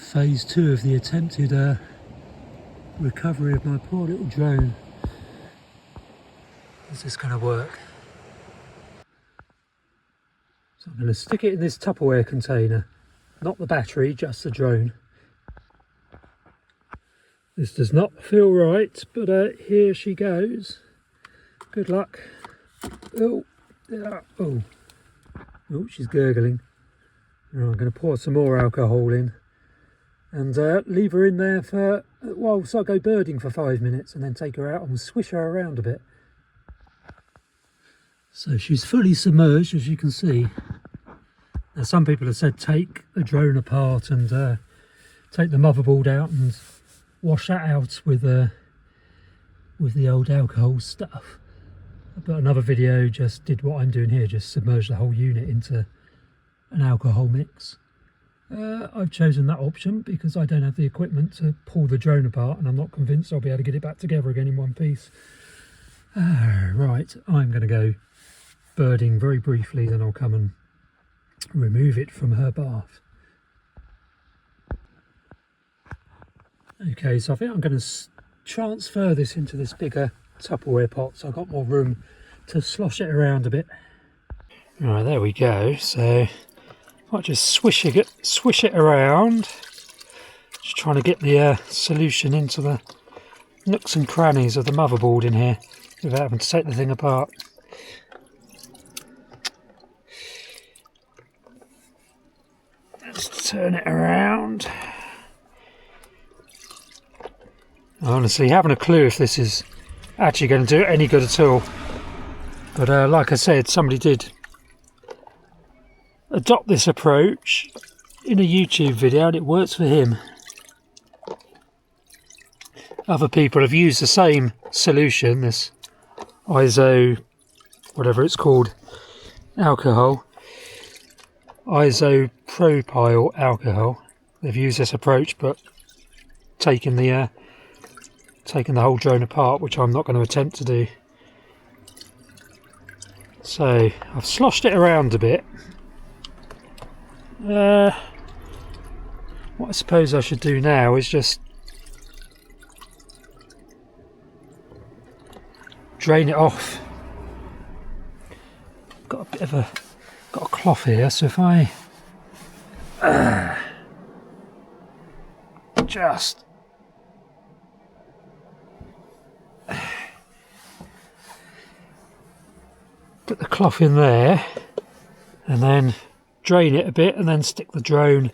phase 2 of the attempted recovery of my poor little drone. Is this going to work? So I'm going to stick it in this Tupperware container, not the battery, just the drone. This does not feel right, but here she goes. Good luck. Oh, oh, oh, she's gurgling. Right, I'm going to pour some more alcohol in and leave her in there for, well, so I'll go birding for 5 minutes and then take her out and we'll swish her around a bit. So she's fully submerged, as you can see. Now, some people have said take the drone apart and take the motherboard out and wash that out with the old alcohol stuff. But another video just did what I'm doing here, just submerged the whole unit into an alcohol mix. I've chosen that option because I don't have the equipment to pull the drone apart and I'm not convinced I'll be able to get it back together again in one piece. Right, I'm going to go birding very briefly, then I'll come and remove it from her bath. Okay, so I think I'm going to transfer this into this bigger Tupperware pot so I've got more room to slosh it around a bit. Right, there we go. So I'll just swish it around, just trying to get the solution into the nooks and crannies of the motherboard in here without having to take the thing apart. Let's turn it around. I honestly haven't a clue if this is actually going to do any good at all, but like I said, somebody did adopt this approach in a YouTube video and it works for him. Other people have used the same solution, this iso, whatever it's called, alcohol, isopropyl alcohol. They've used this approach but taken the whole drone apart, which I'm not going to attempt to do. So I've sloshed it around a bit. What I suppose I should do now is just drain it off. Got a cloth here, so if I just put the cloth in there and then drain it a bit and then stick the drone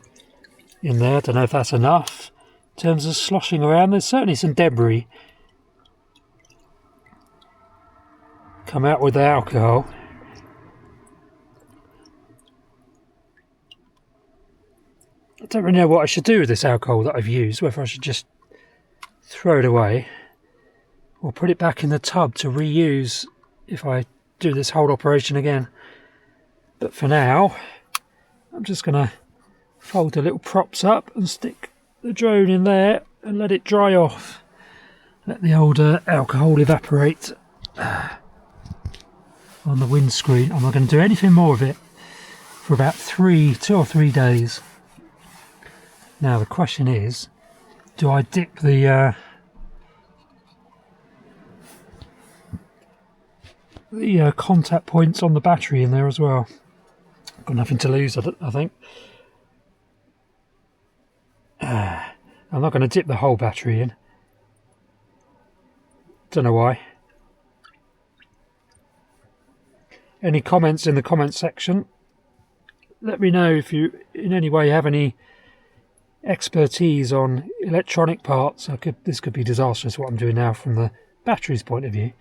in there. I don't know if that's enough in terms of sloshing around. There's certainly some debris come out with the alcohol. I don't really know what I should do with this alcohol that I've used, whether I should just throw it away or put it back in the tub to reuse if I do this whole operation again. But for now, I'm just going to fold the little props up and stick the drone in there and let it dry off. Let the old alcohol evaporate on the windscreen. I'm not going to do anything more of it for about 2 or 3 days. Now the question is, do I dip the contact points on the battery in there as well? Got nothing to lose, I think. I'm not going to dip the whole battery in. Don't know why. Any comments in the comment section? Let me know if you in any way have any expertise on electronic parts. This could be disastrous what I'm doing now from the battery's point of view.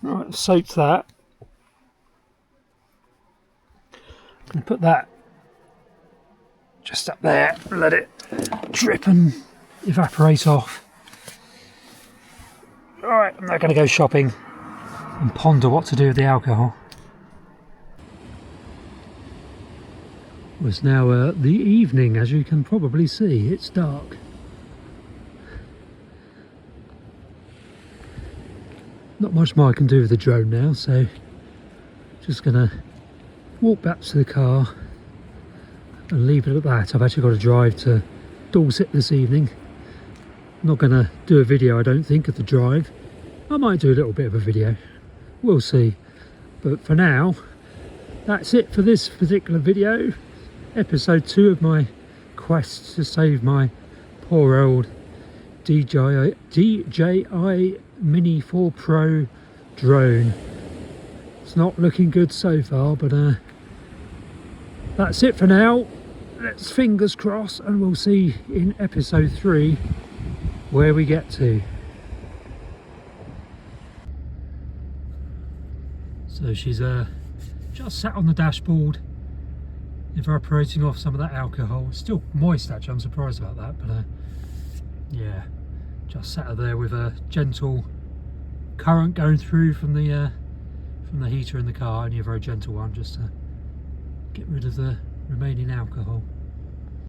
Right, I've soaked that. I'm going to put that just up there, let it drip and evaporate off. Alright, I'm now going to go shopping and ponder what to do with the alcohol. It's now the evening, as you can probably see. It's dark. Not much more I can do with the drone now, so just gonna walk back to the car and leave it at that. I've actually got to drive to Dorset this evening. I'm not going to do a video, I don't think, of the drive. I might do a little bit of a video, we'll see. But for now, that's it for this particular video. Episode 2 of my quest to save my poor old DJI Mini 4 Pro drone. It's not looking good so far, but that's it for now. Let's fingers crossed, and we'll see in episode 3 where we get to. So she's just sat on the dashboard, evaporating off some of that alcohol. It's still moist actually, I'm surprised about that, but yeah, just sat her there with a gentle current going through from the heater in the car, only a very gentle one, just to get rid of the remaining alcohol.